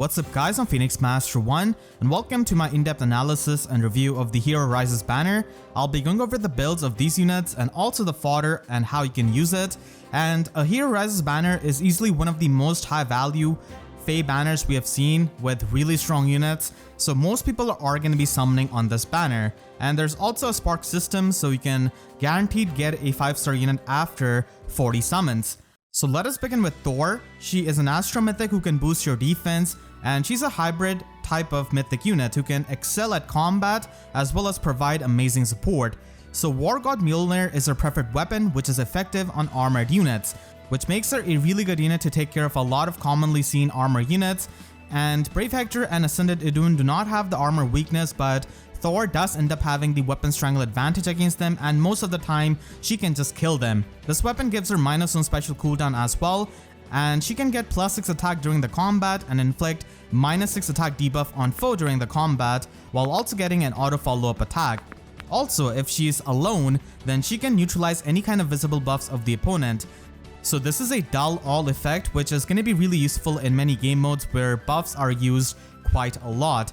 What's up guys, I'm Phoenix Master 1 and welcome to my in-depth analysis and review of the Hero Rises banner. I'll be going over the builds of these units and also the fodder and how you can use it. And a Hero Rises banner is easily one of the most high value FEH banners we have seen with really strong units, so most people are going to be summoning on this banner. And there's also a spark system, so you can guaranteed get a 5-star unit after 40 summons. So let us begin with Thorr. She is an Astro Mythic who can boost your defense, and she's a hybrid type of Mythic unit who can excel at combat as well as provide amazing support. So War God Mjölnir is her preferred weapon, which is effective on armored units, which makes her a really good unit to take care of a lot of commonly seen armor units. And Brave Hector and Ascended Idun do not have the armor weakness, but Thorr does end up having the weapon strangle advantage against them, and most of the time she can just kill them. This weapon gives her -1 special cooldown as well, and she can get +6 attack during the combat and inflict -6 attack debuff on foe during the combat, while also getting an auto follow-up attack. Also, if she's alone, then she can neutralize any kind of visible buffs of the opponent. So this is a dull all effect, which is going to be really useful in many game modes where buffs are used quite a lot.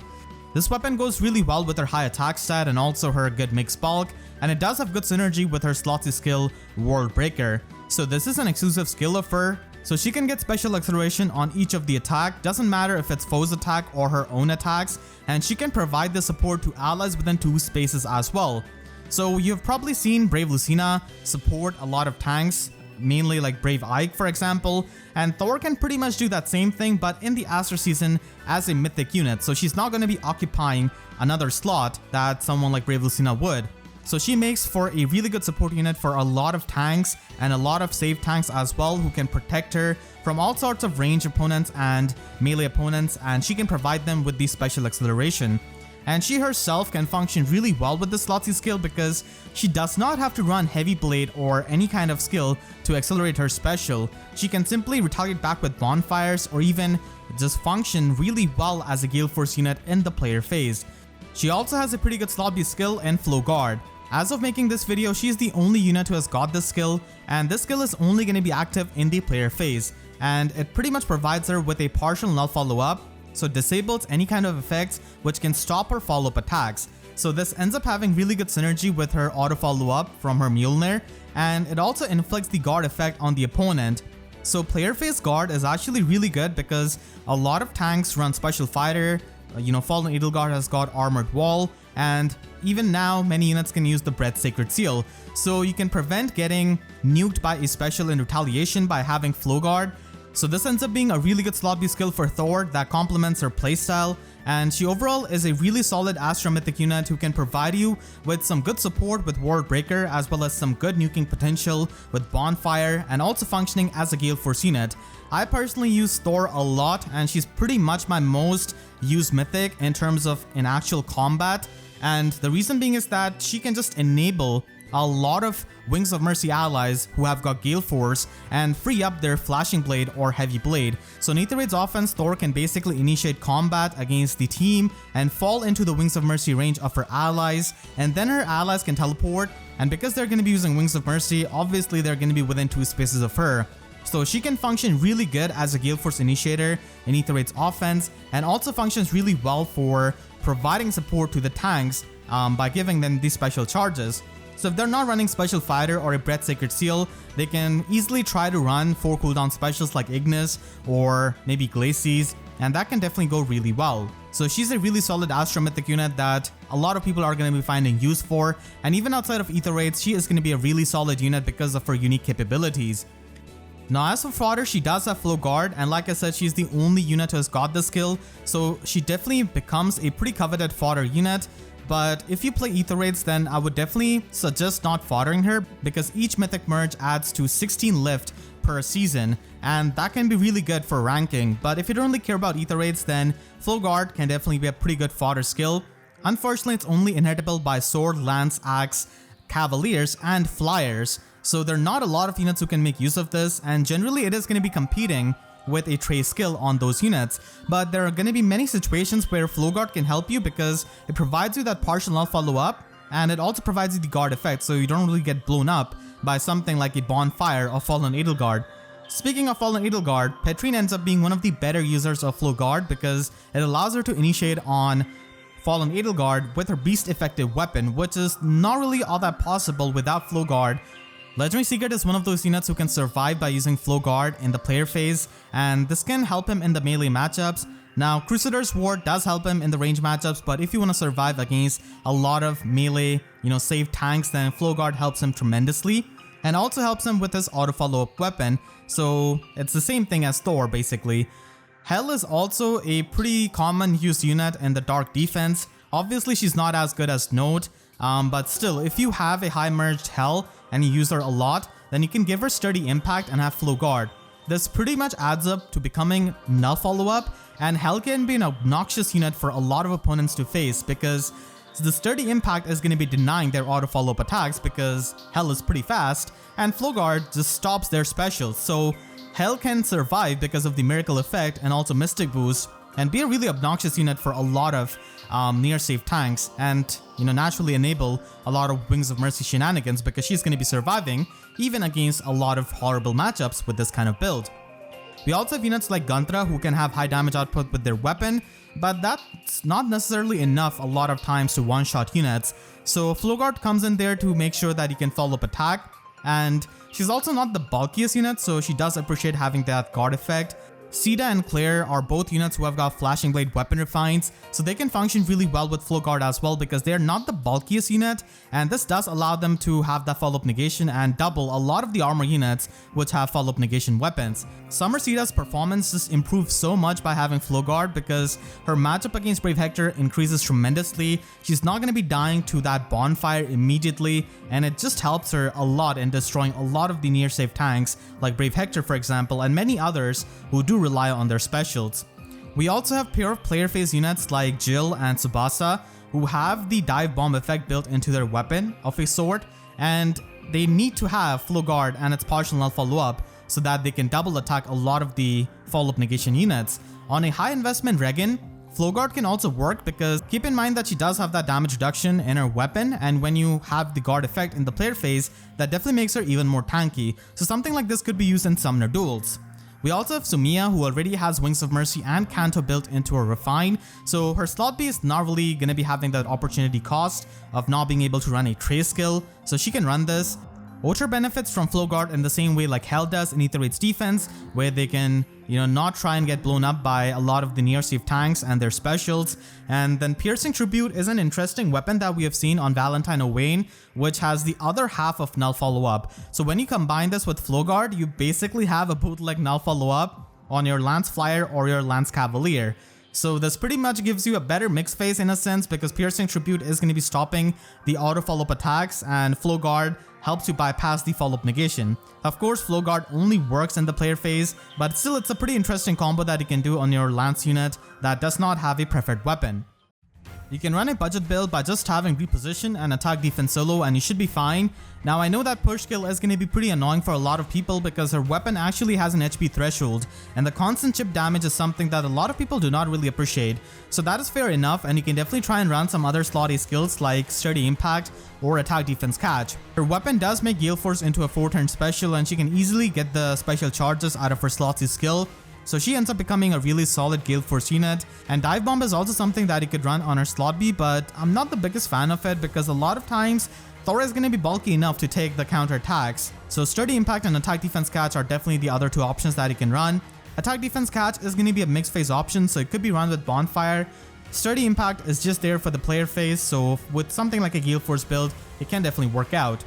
This weapon goes really well with her high attack stat and also her good mixed bulk, and it does have good synergy with her slotsy skill World Breaker. So this is an exclusive skill of her, so she can get special acceleration on each of the attack, doesn't matter if it's foe's attack or her own attacks, and she can provide the support to allies within 2 spaces as well. So you've probably seen Brave Lucina support a lot of tanks, mainly like Brave Ike for example, and Thorr can pretty much do that same thing but in the Aster season as a mythic unit, so she's not going to be occupying another slot that someone like Brave Lucina would. So she makes for a really good support unit for a lot of tanks and a lot of save tanks as well, who can protect her from all sorts of range opponents and melee opponents, and she can provide them with the special acceleration. And she herself can function really well with this slotsy skill because she does not have to run Heavy Blade or any kind of skill to accelerate her special. She can simply retaliate back with bonfires or even just function really well as a Galeforce unit in the player phase. She also has a pretty good slot skill in Flow Guard. As of making this video, she is the only unit who has got this skill, and this skill is only going to be active in the player phase, and it pretty much provides her with a partial null follow-up, so it disables any kind of effects which can stop her follow-up attacks. So this ends up having really good synergy with her auto follow-up from her Mjölnir, and it also inflicts the guard effect on the opponent. So player phase guard is actually really good because a lot of tanks run special fighter, Fallen Edelgard has got armored wall, and even now many units can use the Breath Sacred Seal. So you can prevent getting nuked by a special in retaliation by having Flow Guard. So this ends up being a really good slot B skill for Thorr that complements her playstyle, and she overall is a really solid Astro Mythic unit who can provide you with some good support with World Breaker as well as some good nuking potential with Bonfire, and also functioning as a Galeforce unit. I personally use Thorr a lot, and she's pretty much my most used mythic in terms of in actual combat, and the reason being is that she can just enable a lot of Wings of Mercy allies who have got Galeforce and free up their Flashing Blade or Heavy Blade. So in Aether Raid's offense, Thorr can basically initiate combat against the team and fall into the Wings of Mercy range of her allies, and then her allies can teleport, and because they're going to be using Wings of Mercy, obviously they're going to be within 2 spaces of her. So she can function really good as a Galeforce initiator in Aether Raid's offense, and also functions really well for providing support to the tanks by giving them these special charges. So if they're not running Special Fighter or a Breath Sacred Seal, they can easily try to run 4 cooldown specials like Ignis or maybe Glacies, and that can definitely go really well. So she's a really solid Astro Mythic unit that a lot of people are going to be finding use for, and even outside of Aether Raids, she is going to be a really solid unit because of her unique capabilities. Now as for Fodder, she does have Flow Guard, and like I said, she's the only unit who has got this skill, so she definitely becomes a pretty coveted fodder unit. But if you play Aether Raids, then I would definitely suggest not foddering her because each mythic merge adds to 16 lift per season, and that can be really good for ranking. But if you don't really care about Aether Raids, then Flow Guard can definitely be a pretty good fodder skill. Unfortunately, it's only inheritable by Sword, Lance, Axe, Cavaliers, and Flyers, so there are not a lot of units who can make use of this, and generally it is going to be competing with a Trace skill on those units. But there are going to be many situations where Flow Guard can help you because it provides you that partial null follow up, and it also provides you the guard effect, so you don't really get blown up by something like a Bonfire or Fallen Edelgard. Speaking of Fallen Edelgard, Petrine ends up being one of the better users of Flow Guard because it allows her to initiate on Fallen Edelgard with her beast effective weapon, which is not really all that possible without Flow Guard. Legendary Secret is one of those units who can survive by using Flow Guard in the player phase, and this can help him in the melee matchups. Now, Crusader's Ward does help him in the range matchups, but if you want to survive against a lot of melee, safe tanks, then Flow Guard helps him tremendously, and also helps him with his auto follow-up weapon, so it's the same thing as Thorr basically. Hel is also a pretty common used unit in the dark defense. Obviously she's not as good as Note, but still, if you have a high merged Hel and you use her a lot, then you can give her sturdy impact and have Flow Guard. This pretty much adds up to becoming null follow-up, and Hel can be an obnoxious unit for a lot of opponents to face because the sturdy impact is going to be denying their auto follow-up attacks because Hel is pretty fast, and Flow Guard just stops their specials. So Hel can survive because of the miracle effect and also mystic boost, and be a really obnoxious unit for a lot of near safe tanks, and naturally enable a lot of Wings of Mercy shenanigans because she's going to be surviving even against a lot of horrible matchups with this kind of build. We also have units like Guntra who can have high damage output with their weapon, but that's not necessarily enough a lot of times to one-shot units. So Flow Guard comes in there to make sure that you can follow up attack, and she's also not the bulkiest unit, so she does appreciate having that guard effect. Sita and Claire are both units who have got Flashing Blade weapon refines, so they can function really well with Flow Guard as well because they're not the bulkiest unit, and this does allow them to have that follow-up negation and double a lot of the armor units which have follow-up negation weapons. Summer Sita's performance just improves so much by having Flow Guard because her matchup against Brave Hector increases tremendously. She's not going to be dying to that bonfire immediately, and it just helps her a lot in destroying a lot of the near safe tanks like Brave Hector for example, and many others who do rely on their specials. We also have pair of player phase units like Jill and Tsubasa who have the dive bomb effect built into their weapon of a sort, and they need to have Flow Guard and its partial null follow up so that they can double attack a lot of the follow up negation units. On a high investment Regan, Flow Guard can also work because keep in mind that she does have that damage reduction in her weapon, and when you have the guard effect in the player phase, that definitely makes her even more tanky, so something like this could be used in summoner duels. We also have Sumiya who already has Wings of Mercy and Kanto built into her Refine, so her slot B is not really going to be having that opportunity cost of not being able to run a Trace skill, so she can run this. AHR benefits from Flow Guard in the same way like Hel does in Aether Raid's defense, where they can, not try and get blown up by a lot of the near safe tanks and their specials. And then Piercing Tribute is an interesting weapon that we have seen on Valentine Owain, which has the other half of null follow up. So when you combine this with Flow Guard, you basically have a bootleg null follow up on your Lance Flyer or your Lance Cavalier. So this pretty much gives you a better mix phase in a sense because Piercing Tribute is going to be stopping the auto follow-up attacks, and Flow Guard helps you bypass the follow-up negation. Of course, Flow Guard only works in the player phase, but still it's a pretty interesting combo that you can do on your Lance unit that does not have a preferred weapon. You can run a budget build by just having reposition and attack defense solo and you should be fine. Now I know that push skill is going to be pretty annoying for a lot of people because her weapon actually has an HP threshold, and the constant chip damage is something that a lot of people do not really appreciate. So that is fair enough, and you can definitely try and run some other slot A skills like Sturdy Impact or Attack Defense Catch. Her weapon does make Galeforce into a 4-turn special, and she can easily get the special charges out of her slot C skill. So she ends up becoming a really solid Galeforce unit, and Dive Bomb is also something that you could run on her slot B, but I'm not the biggest fan of it because a lot of times Thorr is going to be bulky enough to take the counter attacks. So Sturdy Impact and Attack Defense Catch are definitely the other two options that you can run. Attack Defense Catch is going to be a mixed phase option, so it could be run with Bonfire. Sturdy Impact is just there for the player phase, so with something like a Galeforce build, it can definitely work out.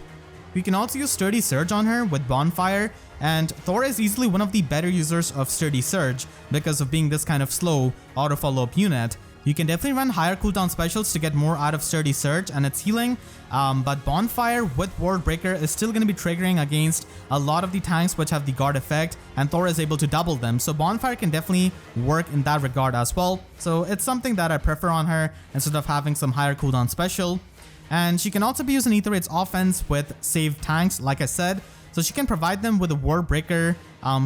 We can also use Sturdy Surge on her with Bonfire, and Thorr is easily one of the better users of Sturdy Surge because of being this kind of slow auto follow-up unit. You can definitely run higher cooldown specials to get more out of Sturdy Surge and its healing, but Bonfire with Ward Breaker is still going to be triggering against a lot of the tanks which have the guard effect, and Thorr is able to double them, so Bonfire can definitely work in that regard as well. So it's something that I prefer on her instead of having some higher cooldown special. And she can also be used in Aether Raid's offense with save tanks, like I said, so she can provide them with a Ward Breaker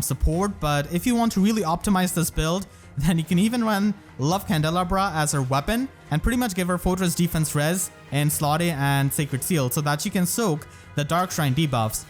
support, but if you want to really optimize this build, then you can even run Love Candelabra as her weapon and pretty much give her Fortress Defense Res in Slot A and Sacred Seal so that she can soak the Dark Shrine debuffs.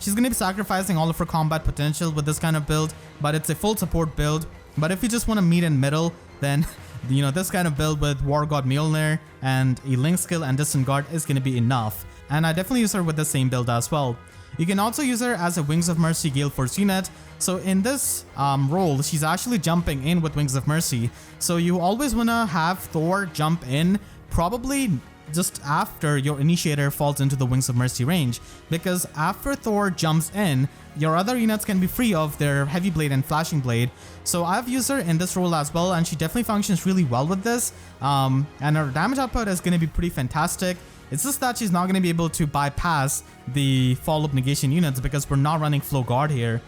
she's going to be sacrificing all of her combat potential with this kind of build, but it's a full support build. But if you just want to meet in middle, then this kind of build with War God Mjölnir and a Link skill and Distant Guard is going to be enough. And I definitely use her with the same build as well. You can also use her as a Wings of Mercy Galeforce unit. So in this role, she's actually jumping in with Wings of Mercy. So you always want to have Thorr jump in, probably just after your initiator falls into the Wings of Mercy range, because after Thorr jumps in, your other units can be free of their Heavy Blade and Flashing Blade. So I've used her in this role as well, and she definitely functions really well with this. And her damage output is going to be pretty fantastic. It's just that she's not going to be able to bypass the follow-up negation units because we're not running Flow Guard here.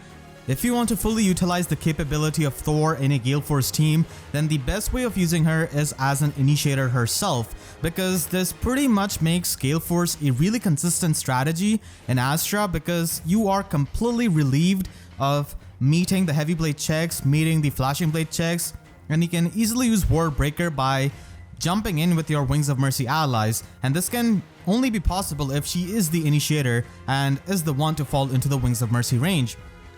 If you want to fully utilize the capability of Thorr in a Galeforce team, then the best way of using her is as an initiator herself, because this pretty much makes Galeforce a really consistent strategy in Azura, because you are completely relieved of meeting the Heavy Blade checks, meeting the Flashing Blade checks, and you can easily use Ward Breaker by jumping in with your Wings of Mercy allies, and this can only be possible if she is the initiator and is the one to fall into the Wings of Mercy range.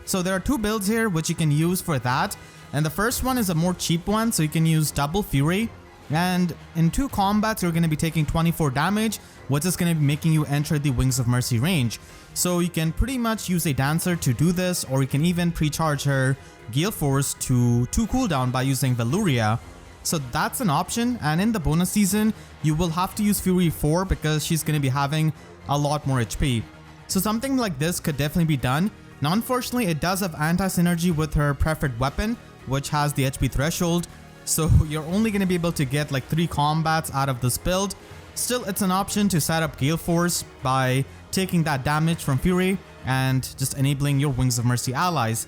So there are two builds here which you can use for that, and the first one is a more cheap one, so you can use Double Fury, and in 2 combats you're going to be taking 24 damage, which is going to be making you enter the Wings of Mercy range. So you can pretty much use a Dancer to do this, or you can even pre-charge her Galeforce to 2 cooldown by using Veluria. So that's an option, and in the bonus season you will have to use Fury 4 because she's going to be having a lot more HP. So something like this could definitely be done. Now unfortunately it does have anti-synergy with her preferred weapon, which has the HP threshold, so you're only going to be able to get like 3 combats out of this build. Still, it's an option to set up Galeforce by taking that damage from Fury and just enabling your Wings of Mercy allies.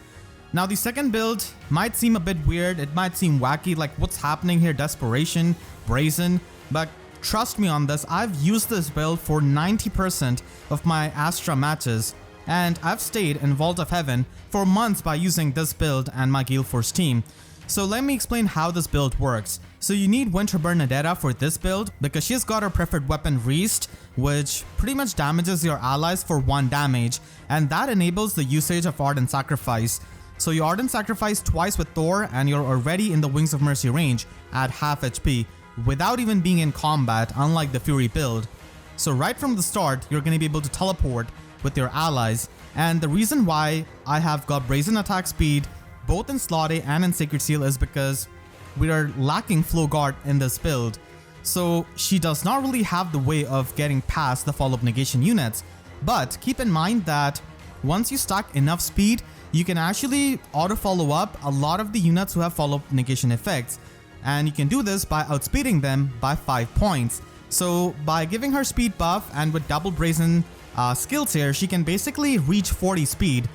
Now the second build might seem a bit weird, it might seem wacky, like what's happening here, Desperation, Brazen, but trust me on this, I've used this build for 90% of my Azura matches, and I've stayed in Vault of Heaven for months by using this build and my Galeforce team. So let me explain how this build works. So you need Winter Bernadetta for this build because she's got her preferred weapon Reist, which pretty much damages your allies for 1 damage, and that enables the usage of Ardent Sacrifice. So you Ardent Sacrifice twice with Thorr and you're already in the Wings of Mercy range at half HP without even being in combat, unlike the Fury build. So right from the start, you're going to be able to teleport with your allies, and the reason why I have got Brazen attack speed both in Slot A and in Sacred Seal is because we are lacking Flow Guard in this build. So she does not really have the way of getting past the follow-up negation units, but keep in mind that once you stack enough speed, you can actually auto follow up a lot of the units who have follow-up negation effects, and you can do this by outspeeding them by 5 points. So by giving her speed buff and with double Brazen skills here, she can basically reach 40 speed,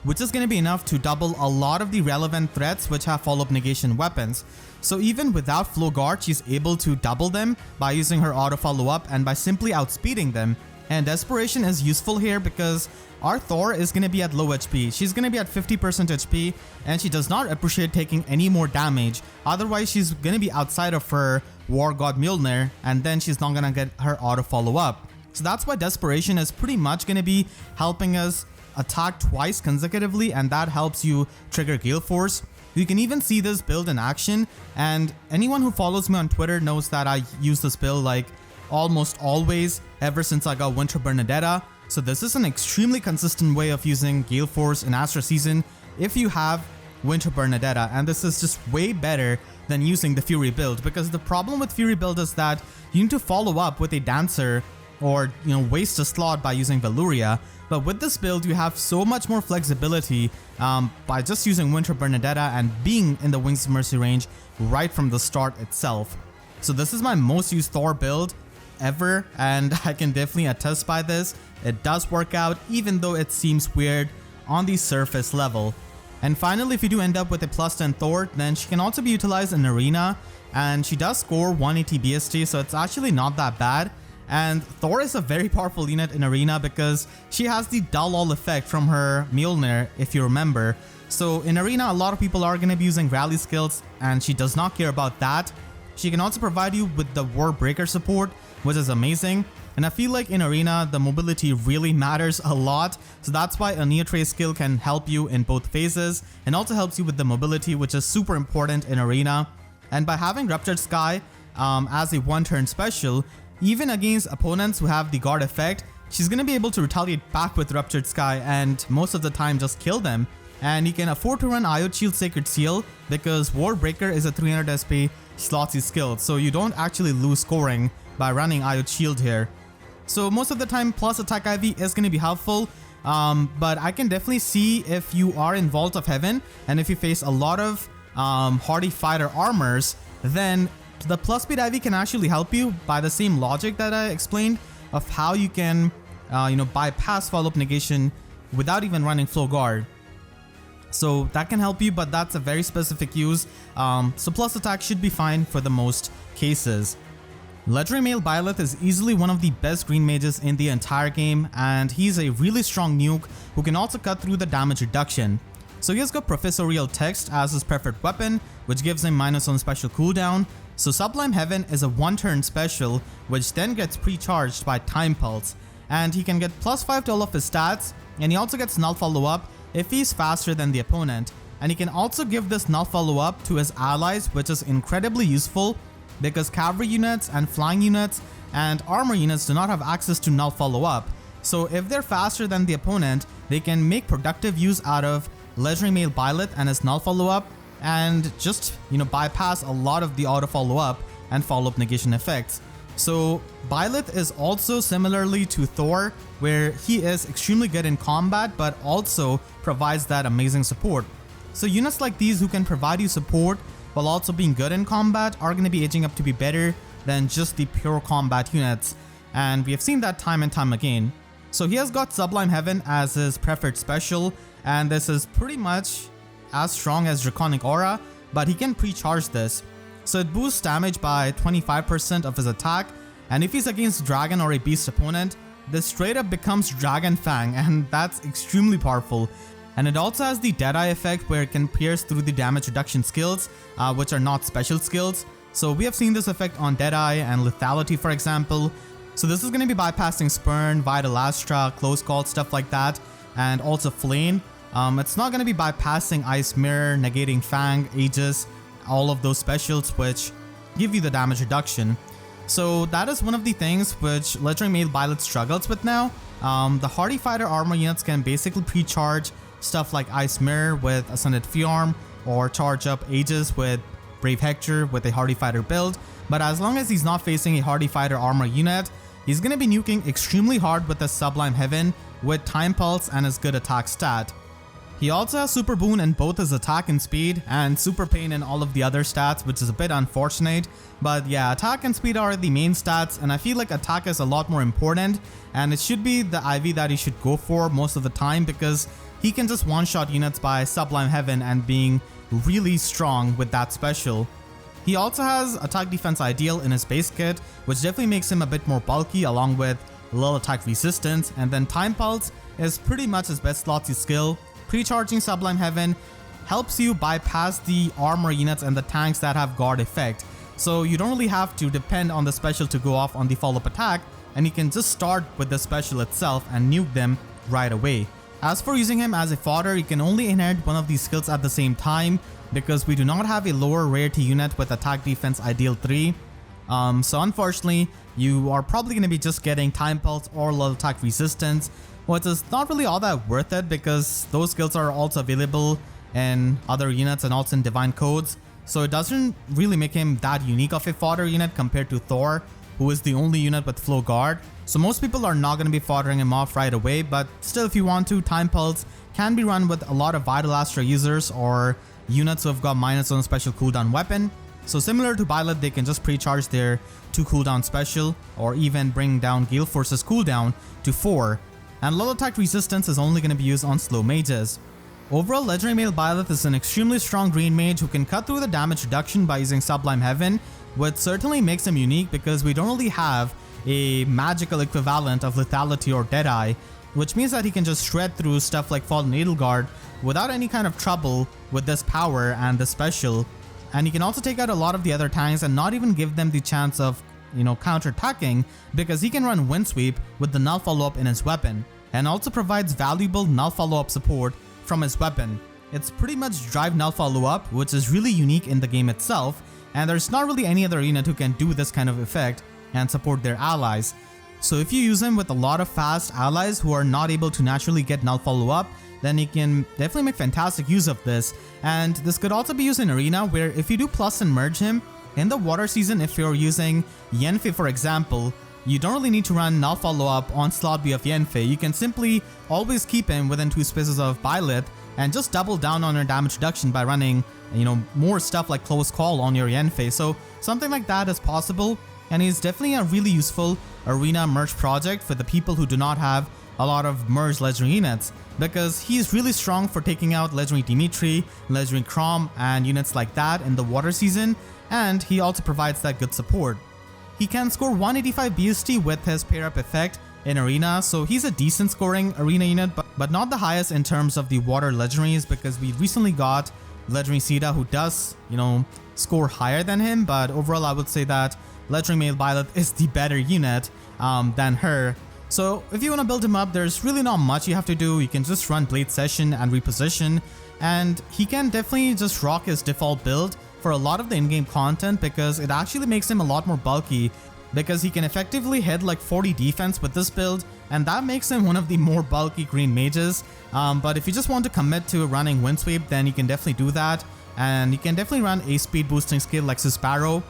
which is going to be enough to double a lot of the relevant threats which have follow-up negation weapons. So even without Flow Guard, she's able to double them by using her auto follow-up and by simply outspeeding them. And Desperation is useful here because our Thorr is going to be at low HP. She's going to be at 50% HP, and she does not appreciate taking any more damage. Otherwise, she's going to be outside of her War God Mjölnir, and then she's not going to get her auto follow-up. So that's why Desperation is pretty much going to be helping us attack twice consecutively, and that helps you trigger Galeforce. You can even see this build in action, and anyone who follows me on Twitter knows that I use this build like almost always ever since I got Winter Bernadetta. So this is an extremely consistent way of using Galeforce in Azura season if you have Winter Bernadetta, and this is just way better than using the Fury build, because the problem with Fury build is that you need to follow up with a Dancer or waste a slot by using Veluria. But with this build you have so much more flexibility by just using Winter Bernadetta and being in the Wings of Mercy range right from the start itself. So this is my most used Thorr build ever, and I can definitely attest by this. It does work out even though it seems weird on the surface level. And finally, if you do end up with a plus 10 Thorr, then she can also be utilized in Arena, and she does score 180 BST, so it's actually not that bad. And Thorr is a very powerful unit in Arena because she has the dull all effect from her Mjölnir, if you remember. So in Arena, a lot of people are going to be using rally skills, and she does not care about that. She can also provide you with the War Breaker support, which is amazing. And I feel like in Arena, the mobility really matters a lot. So that's why a Neotrace skill can help you in both phases and also helps you with the mobility, which is super important in Arena. And by having Ruptured Sky as a one-turn special, even against opponents who have the guard effect, she's going to be able to retaliate back with Ruptured Sky and most of the time just kill them. And you can afford to run Iod Shield Sacred Seal because War Breaker is a 300 SP slotsy skill, so you don't actually lose scoring by running Iod Shield here. So most of the time plus attack IV is going to be helpful, but I can definitely see if you are in Vault of Heaven and if you face a lot of hardy fighter armors, then the plus speed IV can actually help you by the same logic that I explained of how you can bypass follow-up negation without even running flow guard. So that can help you, but that's a very specific use. So plus attack should be fine for the most cases. Legendary Male Byleth is easily one of the best green mages in the entire game, and he's a really strong nuke who can also cut through the damage reduction. So he has got Professorial Text as his preferred weapon, which gives him -1 special cooldown. So Sublime Heaven is a one-turn special, which then gets pre-charged by Time Pulse, and he can get +5 to all of his stats, and he also gets Null Follow-Up if he's faster than the opponent. And he can also give this Null Follow-Up to his allies, which is incredibly useful because cavalry units and flying units and armor units do not have access to Null Follow-Up. So if they're faster than the opponent, they can make productive use out of Legendary Male Byleth and his Null Follow-Up and just, bypass a lot of the auto follow-up and follow-up negation effects. So Byleth is also similarly to Thorr, where he is extremely good in combat but also provides that amazing support. So units like these who can provide you support while also being good in combat are going to be aging up to be better than just the pure combat units, and we have seen that time and time again. So he has got Sublime Heaven as his preferred special, and this is pretty much as strong as Draconic Aura, but he can pre-charge this. So it boosts damage by 25% of his attack, and if he's against Dragon or a Beast opponent, this straight up becomes Dragon Fang, and that's extremely powerful. And it also has the Deadeye effect where it can pierce through the damage reduction skills, which are not special skills. So we have seen this effect on Deadeye and Lethality, for example. So this is going to be bypassing Spurn, Vital Astra, Close Call, stuff like that, and also Flame. It's not going to be bypassing Ice Mirror, negating Fang, Aegis, all of those specials which give you the damage reduction. So that is one of the things which Legendary Male Byleth struggles with now. The hardy fighter armor units can basically pre-charge stuff like Ice Mirror with Ascended Fiorm, or charge up Aegis with Brave Hector with a hardy fighter build, but as long as he's not facing a hardy fighter armor unit, he's going to be nuking extremely hard with the Sublime Heaven with Time Pulse and his good attack stat. He also has Super Boon in both his attack and speed, and Super Pain in all of the other stats, which is a bit unfortunate. But yeah, attack and speed are the main stats, and I feel like attack is a lot more important, and it should be the IV that he should go for most of the time because he can just one-shot units by Sublime Heaven and being really strong with that special. He also has Attack Defense Ideal in his base kit, which definitely makes him a bit more bulky along with little attack resistance, and then Time Pulse is pretty much his best slotsy skill. Pre-charging Sublime Heaven helps you bypass the armor units and the tanks that have guard effect, so you don't really have to depend on the special to go off on the follow-up attack, and you can just start with the special itself and nuke them right away. As for using him as a fodder, you can only inherit one of these skills at the same time because we do not have a lower rarity unit with Attack Defense Ideal 3. So unfortunately, you are probably going to be just getting Time Pulse or Little Attack Resistance, which is not really all that worth it because those skills are also available in other units and also in Divine Codes. So it doesn't really make him that unique of a fodder unit compared to Thorr, who is the only unit with Flow Guard. So most people are not going to be foddering him off right away, but still if you want to, Time Pulse can be run with a lot of Vital Astra users or units who have got -1 special cooldown weapon. So similar to Byleth, they can just pre-charge their 2 cooldown special or even bring down Galeforce's cooldown to 4. And low attack resistance is only going to be used on slow mages. Overall, Legendary Male Byleth is an extremely strong green mage who can cut through the damage reduction by using Sublime Heaven, which certainly makes him unique because we don't really have a magical equivalent of Lethality or Deadeye, which means that he can just shred through stuff like Fallen Edelgard without any kind of trouble with this power and the special. And you can also take out a lot of the other tanks and not even give them the chance of, counter-attacking, because he can run Wind Sweep with the null follow-up in his weapon, and also provides valuable null follow-up support from his weapon. It's pretty much drive null follow-up, which is really unique in the game itself, and there's not really any other unit who can do this kind of effect and support their allies. So if you use him with a lot of fast allies who are not able to naturally get null follow-up, then you can definitely make fantastic use of this. And this could also be used in Arena, where if you do plus and merge him, in the water season, if you're using Yanfei for example, you don't really need to run null follow-up on slot B of Yanfei. You can simply always keep him within 2 spaces of Byleth and just double down on your damage reduction by running, more stuff like Close Call on your Yanfei. So something like that is possible, and he's definitely a really useful Arena merge project for the people who do not have a lot of merged legendary units, because he's really strong for taking out legendary Dimitri, legendary Chrom, and units like that in the water season, and he also provides that good support. He can score 185 BST with his pair up effect in Arena, so he's a decent scoring Arena unit, but not the highest in terms of the water legendaries, because we recently got legendary Sita who does, score higher than him, but overall I would say that legendary male Byleth is the better unit than her. So if you want to build him up, there's really not much you have to do. You can just run Blade Session and reposition, and he can definitely just rock his default build for a lot of the in-game content, because it actually makes him a lot more bulky, because he can effectively hit like 40 defense with this build, and that makes him one of the more bulky green mages. But if you just want to commit to running Wind Sweep, then you can definitely do that, and you can definitely run a speed boosting skill like Sparrow.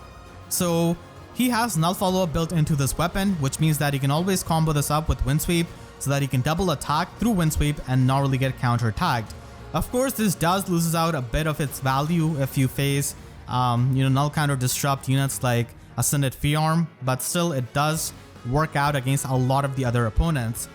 So he has null follow-up built into this weapon, which means that you can always combo this up with Wind Sweep so that he can double attack through Wind Sweep and not really get counter-attacked. Of course, this does loses out a bit of its value if you face null counter disrupt units like Ascended Fiarm, but still it does work out against a lot of the other opponents.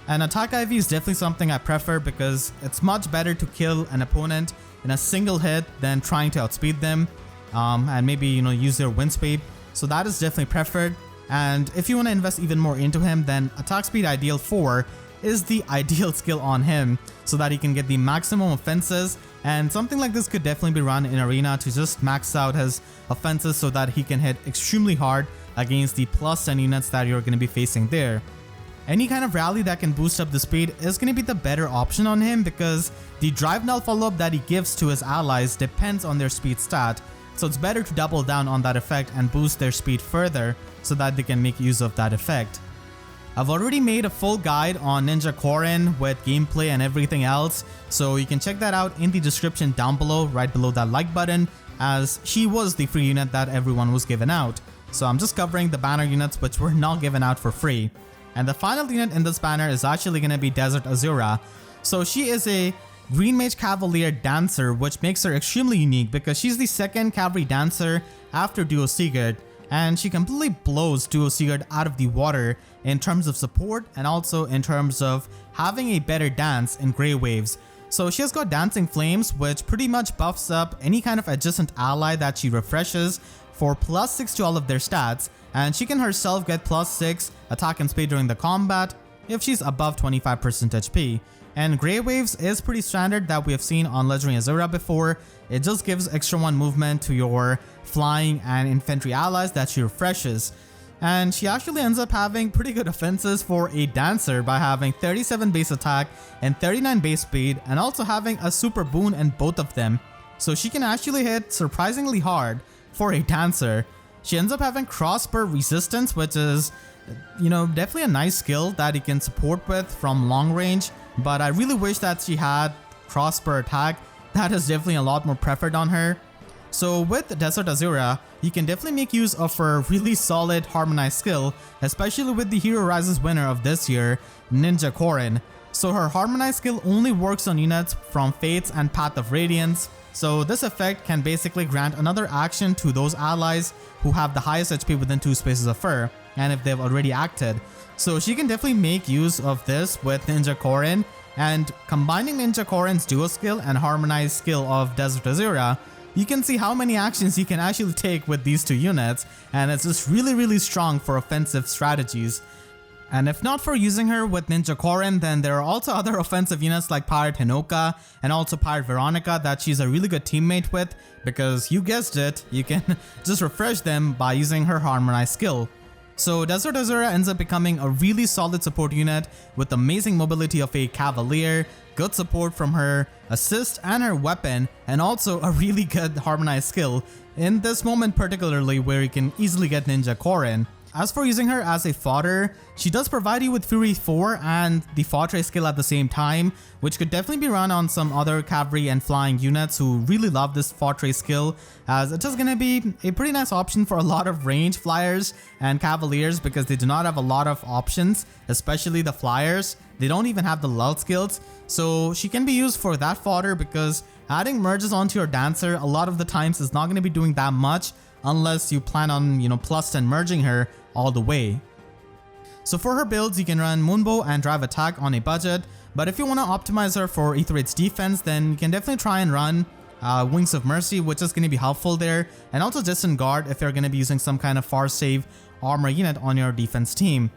And Attack IV is definitely something I prefer, because it's much better to kill an opponent in a single hit than trying to outspeed them and maybe use their Wind Sweep. So that is definitely preferred. And if you want to invest even more into him, then Attack Speed Ideal 4 is the ideal skill on him, so that he can get the maximum offenses, and something like this could definitely be run in Arena to just max out his offenses so that he can hit extremely hard against the plus 10 units that you're going to be facing there. Any kind of rally that can boost up the speed is going to be the better option on him, because the drive null follow-up that he gives to his allies depends on their speed stat, so it's better to double down on that effect and boost their speed further so that they can make use of that effect. I've already made a full guide on Ninja Corrin with gameplay and everything else, so you can check that out in the description down below, right below that like button, as she was the free unit that everyone was given out. So I'm just covering the banner units which were not given out for free. And the final unit in this banner is actually going to be Desert Azura. So she is a Green Mage Cavalier Dancer, which makes her extremely unique because she's the second Cavalry Dancer after Duo Sigurd, and she completely blows Duo Sigurd out of the water in terms of support and also in terms of having a better dance in Grey Waves. So she has got Dancing Flames, which pretty much buffs up any kind of adjacent ally that she refreshes for +6 to all of their stats, and she can herself get +6 attack and speed during the combat if she's above 25% HP. And Grey Waves is pretty standard that we have seen on Legendary Azura before. It just gives extra 1 movement to your flying and infantry allies that she refreshes. And she actually ends up having pretty good offenses for a dancer by having 37 base attack and 39 base speed, and also having a super boon in both of them. So she can actually hit surprisingly hard for a dancer. She ends up having crossbow resistance, which is, definitely a nice skill that you can support with from long range, but I really wish that she had crossbow attack. That is definitely a lot more preferred on her. So with Desert Azura, you can definitely make use of her really solid harmonized skill, especially with the Hero Rises winner of this year, Ninja Corrin. So her harmonized skill only works on units from Fates and Path of Radiance, so this effect can basically grant another action to those allies who have the highest HP within 2 spaces of her, and if they've already acted. So she can definitely make use of this with Ninja Corrin, and combining Ninja Corrin's duo skill and harmonized skill of Desert Azura, you can see how many actions you can actually take with these 2 units, and it's just really strong for offensive strategies. And if not for using her with Ninja Corrin, then there are also other offensive units like Pirate Hinoka and also Pirate Veronica that she's a really good teammate with, because you guessed it, you can just refresh them by using her Harmonized skill. So Desert Azura ends up becoming a really solid support unit with amazing mobility of a Cavalier, good support from her assist and her weapon, and also a really good Harmonized skill in this moment particularly where you can easily get Ninja Corrin. As for using her as a fodder, she does provide you with Fury 4 and the Fodder skill at the same time, which could definitely be run on some other cavalry and flying units who really love this Fodder skill, as it is going to be a pretty nice option for a lot of range flyers and cavaliers because they do not have a lot of options, especially the flyers. They don't even have the lull skills, so she can be used for that fodder because adding merges onto your dancer a lot of the times is not going to be doing that much unless you plan on, plus 10 merging her all the way. So for her builds, you can run Moonbow and Drive Attack on a budget, but if you want to optimize her for Aether Raid's defense, then you can definitely try and run Wings of Mercy, which is going to be helpful there, and also Distant Guard if you're going to be using some kind of far save armor unit on your defense team.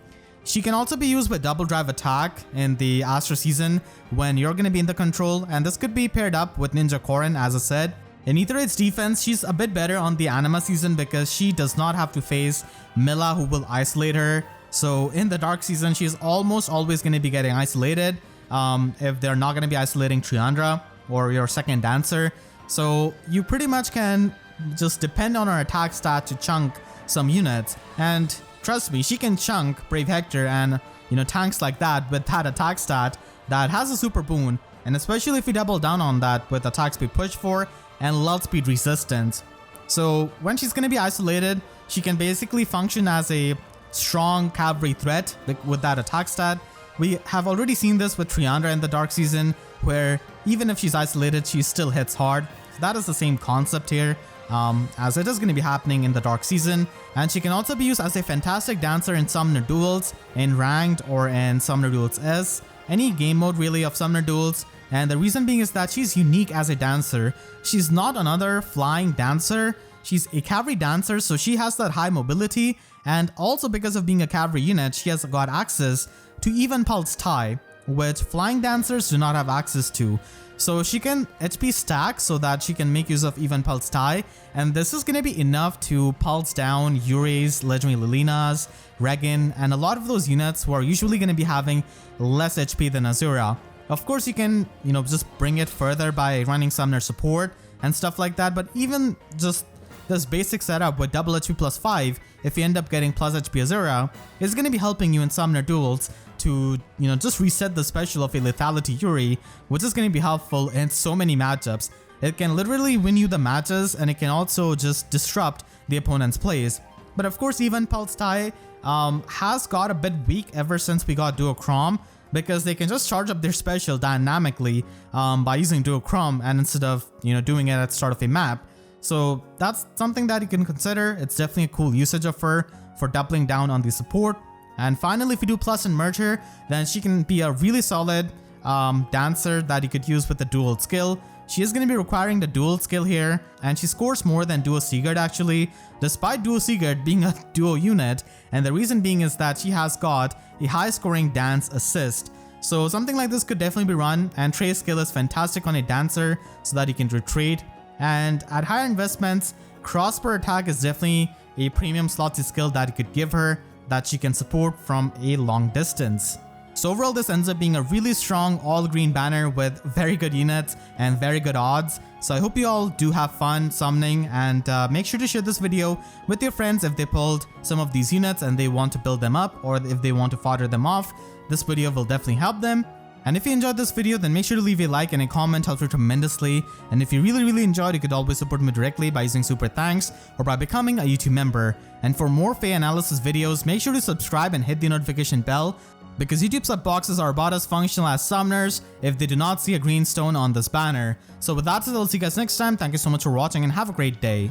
She can also be used with Double Drive Attack in the Astra season when you're going to be in the control, and this could be paired up with Ninja Corrin as I said. In Aether Raid's defense, she's a bit better on the Anima season because she does not have to face Milla who will isolate her. So in the Dark season, she's almost always going to be getting isolated if they're not going to be isolating Triandra or your second dancer. So you pretty much can just depend on her attack stat to chunk some units. And trust me, she can chunk Brave Hector and tanks like that with that attack stat that has a super boon. And especially if you double down on that with attack speed push 4 and lull speed resistance. So when she's going to be isolated, she can basically function as a strong cavalry threat with that attack stat. We have already seen this with Triandra in the Dark season, where even if she's isolated, she still hits hard. So that is the same concept here, as it is going to be happening in the Dark season. And she can also be used as a fantastic dancer in Summoner Duels, in Ranked or in Summoner Duels S, any game mode really of Summoner Duels. And the reason being is that she's unique as a dancer. She's not another flying dancer. She's a cavalry dancer, so she has that high mobility. And also because of being a cavalry unit, she has got access to even Pulse Tie, which flying dancers do not have access to. So she can HP stack so that she can make use of even Pulse Tie. And this is going to be enough to pulse down Yure's, Legendary Lilinas, Regan, and a lot of those units who are usually going to be having less HP than Azura. Of course, you can, just bring it further by running Summoner Support and stuff like that, but even just this basic setup with double HP plus 5, if you end up getting plus HP Azura, is going to be helping you in Summoner Duels to, just reset the special of a Lethality Yuri, which is going to be helpful in so many matchups. It can literally win you the matches, and it can also just disrupt the opponent's plays. But of course, even Pulse Tie has got a bit weak ever since we got Duochrome, because they can just charge up their special dynamically by using Duochrome and instead of doing it at the start of a map. So that's something that you can consider. It's definitely a cool usage of her for doubling down on the support. And finally, if you do plus and merge her, then she can be a really solid dancer that you could use with the dual skill. She is going to be requiring the dual skill here, and she scores more than Duo Sigurd actually, despite Duo Sigurd being a duo unit, and the reason being is that she has got a high scoring dance assist. So something like this could definitely be run, and Trey's skill is fantastic on a dancer so that you can retreat. And at higher investments, crossbar attack is definitely a premium slotty skill that you could give her that she can support from a long distance. So overall, this ends up being a really strong all green banner with very good units and very good odds. So I hope you all do have fun summoning, and make sure to share this video with your friends if they pulled some of these units and they want to build them up, or if they want to fodder them off. This video will definitely help them. And if you enjoyed this video, then make sure to leave a like and a comment, helps me tremendously. And if you really enjoyed, you could always support me directly by using super thanks or by becoming a YouTube member. And for more Fire Analysis videos, make sure to subscribe and hit the notification bell, because YouTube sub boxes are about as functional as summoners if they do not see a green stone on this banner. So with that said, I'll see you guys next time. Thank you so much for watching and have a great day.